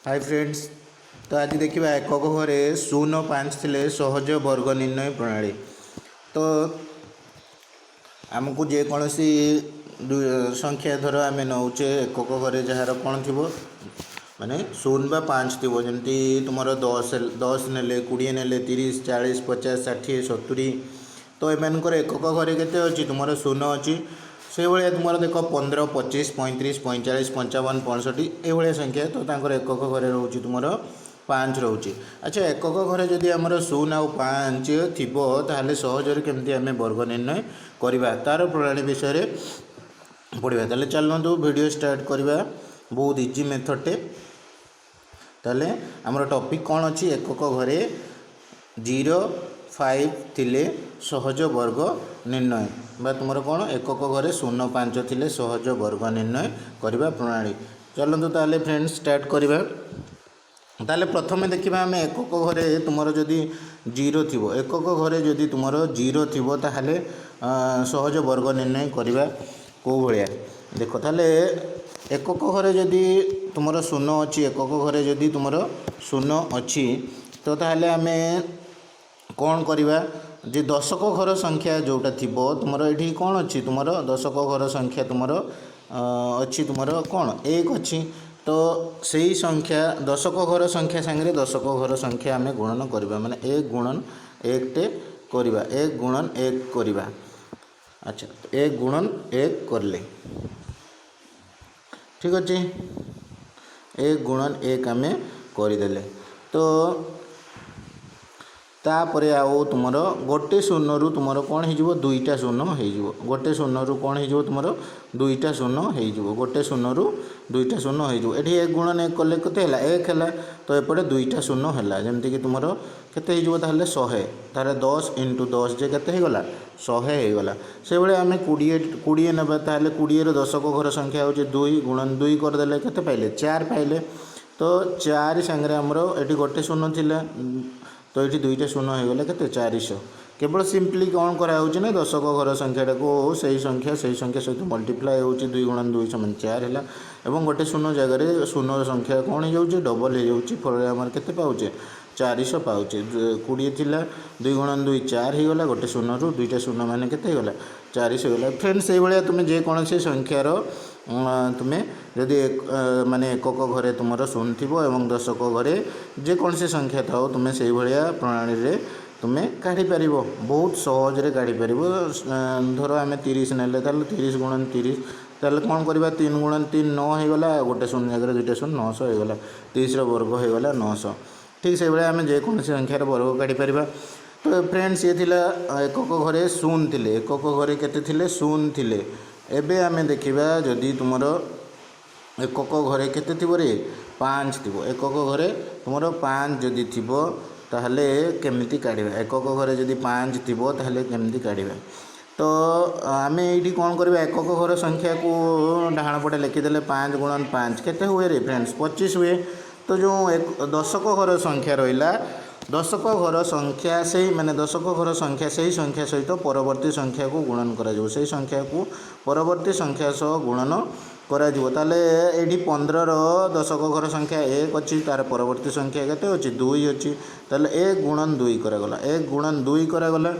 Hi friends. तो आज देखा एकक घरे 0.5 थिले सहज वर्ग निर्णय प्रणाली। तो आमको जेकोसी संख्या धर आम नौचे एकक घरे जार कौन थी माने 0 व 5 थी जमी तुम 10 ने 20 ने 30 40 50 60 70। तो एमनकर एकक घरे केते अच्छी तुम 0 अच्छी से भाया तुम देख 15 25 35 45 55 65 ये संख्या। तो एकक घरे रोचे तुम 5 रोचे। अच्छा एकक घरे जदि आमर 0 आउ 5 थी ताहले सहजरे केमती आम वर्ग निर्णय करवा तार प्रणाली विषय पढ़ा। ताले चलतु वीडियो स्टार्ट करवा। बहुत इजी मेथडटे। ताले आमर टॉपिक कौन अच्छी एकक घरे 0 5 थिले सहज वर्ग निर्णय बा तुम कौन एकक घरे 0 5 थिले सहज वर्ग निर्णय करवा प्रणाली। चलतु ताले फ्रेंड्स स्टार्ट करवा। ताले प्रथम देखा आम एकक घरे तुम जदि 0 थी एकक घरे जदि तुम 0 थी ताहले सहज वर्ग निर्णय करवा कौ भाया देख। ताले एकक घरे जदि तुम 0 अच्छी एकक घरे जदि तुम 0 अच्छी तो ताहले आम कौन करवा जे दशक घर संख्या जोटा थी तुम ये कौन अच्छी तुम दशक घर संख्या तुम अच्छी तुम कौन 1 अच्छी। तो सही संख्या दशक घर संख्या सांगे दशक घर संख्या आम गुणन करवा माने 1 गुणन 1 टे करवा 1 गुणन 1 करवा। अच्छा 1 गुणन 1 करले ठीक अच्छे 1 गुणन 1 आम करदेले। तो तापरे आओ तुम गोटे 0 रु तुम कौन हो 2टा 0 हो गोटे 0 रु कौन हो तुम 2टा 0 हो गोटे 0 रु 2टा 0 हो ये 1 गुणन 1 कले के 1 है। तो एपटे 2टा 0 है जमीक तुम के 100 तार 10 × 10 जे के गला 100 होगला। से भाई आम 20 ना 20 दशक घर संख्या हो 2 गुणन 2 करदे के पाइले 4 पाइले। तो 4 सांगे आमर ये गोटे 0 थिला तो ये 2टा 0 होगला के 400। केवल सिंपली कौन कराऊँ ना दशक घर संख्याटा को सही संख्या सहित मल्टीप्लाई हो 2 गुणन 2 = 4 है और गोटे 0 जगह 0 संख्या कौन हो डबल हो फल आम के पाचे 400 पाचे 20 थिला 2 गुणन 2 4 होगला गोटे 0 रु 2टा 0 मान के 400 होगा। फ्रेंड्स से भाया तुम जेकोसी संख्यार तुम्हें जदि माने एकक घरे तुम 0 थी और दशक घरे जेकोसी संख्या था तुम्हें से भाया प्रणाली रे तुम्हें काढ़ी पार बहुत सहजरे काढ़ी पार। धर आम 30 ने 30 गुणन 30 ताल कौन करवा 3 गुणन 3 9 होगला गोटे 0 जगह 2टा 0 900 होगला 30 वर्ग होगला 900। ठीक से भाया आम जेकोसी संख्यार वर्ग काढ़ी पार। तो फ्रेंड्स ये थिला एकक घरे 0 थिले एकक घरे केते थिले 0 थिले। एबे आमे देखिबा जदि तुमर एकक घरे केते थिबो रे 5 थिबो एकक घरे तुमर 5 जदि थिबो ताहले केमिति काढिबा एकक घरे जदि 5 थिबो ताहले केमिति काढिबा। तो आमे एठी कोन करबा एकक घर संख्या को डाहाण पटे लिखि देले 5 गुणन 5 केते हुए रे फ्रेंड्स 25 हुए। तो जो एक दशक घर संख्या रहिला दशक घर संख्या से माने दशक घर संख्या से ही संख्या सहित परवर्ती संख्या को गुणन करा जो से संख्या को परवर्ती संख्या सह गुणन करा जो ताले एठी 15 रो दशक घर संख्या 1 अच्छी तार परवर्ती संख्या केते अच्छी 2 अच्छी ताले 1 गुणन 2 करा गला 1 गुणन 2 करा गला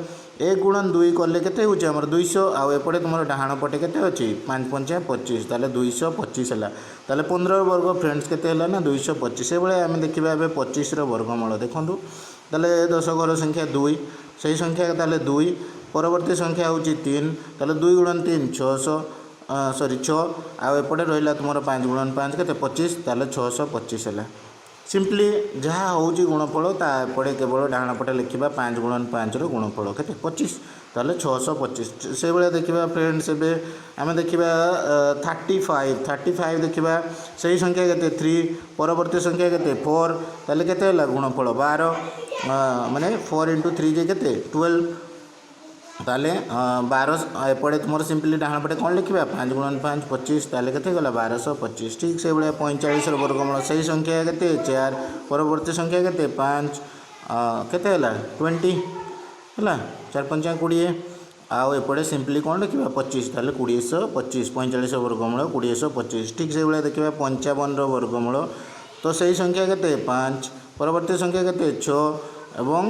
1 गुणन 2 कले केते होची हमर 200 आ एपटे तुमर डाहाण पटे केते अछि 5 5 25 ताले 225 हला ताले 15 वर्ग फ्रेंड्स केते हला ना 225। से बेले हम देखिबा एबे 25 रो वर्गमूल देखंतु ताले दशक घर संख्या 2 सही संख्या ताले 2 परवर्ती संख्या होची 3 ताले 2 गुणन 3 600 सॉरी 6 आ एपटे रहिला तुमर 5 गुणन 5 केते 25 ताले 625 हला। सिंपली जहाँ होची गुणफल तापड़े केवल डाहाण पटे लिखा 5 गुणन 5 रो गुणफल के 25 ताले 625। से भाया देखा फ्रेंड्स एबे आम देखा 35 देखा सही संख्या के 3 परवर्ती संख्या के 4 ताले केते गुणफल 12 माने 4 × 3 जे के 12 ताले 12 एपटे तुम सिंपली डाहाण पटे कौन लिखा 5 गुणन 5 25 ताले केते गला 1225। ठीक से भाया 45 वर्गमूल सही संख्या के 4 परवर्ती संख्या के 5 केते हला 20 हला 4 5 20 आउ एपटे सिंपली कौन लिखा 25 ताले 2025 45 वर्गमूल 2025। ठीक से भाया देखा 55 वर्गमूल तो सही संख्या केते 5 परवर्ती संख्या केते 6 एवं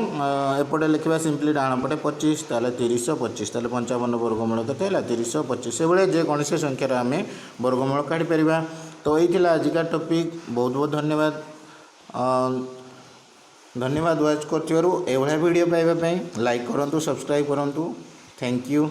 एपटे लिखा सिंपली डाण पटे 25 ताले 3025 ताले 55 वर्गमूल केते हैला 3025 से भाई जेकोसी संख्यार आम वर्गमूल काढ़ी पारिबा। तो यही आजिका टॉपिक बहुत बहुत धन्यवाद धन्यवाद वाच कर वीडियो पाइबा लाइक करूँ सब्सक्राइब करूँ थैंक यू।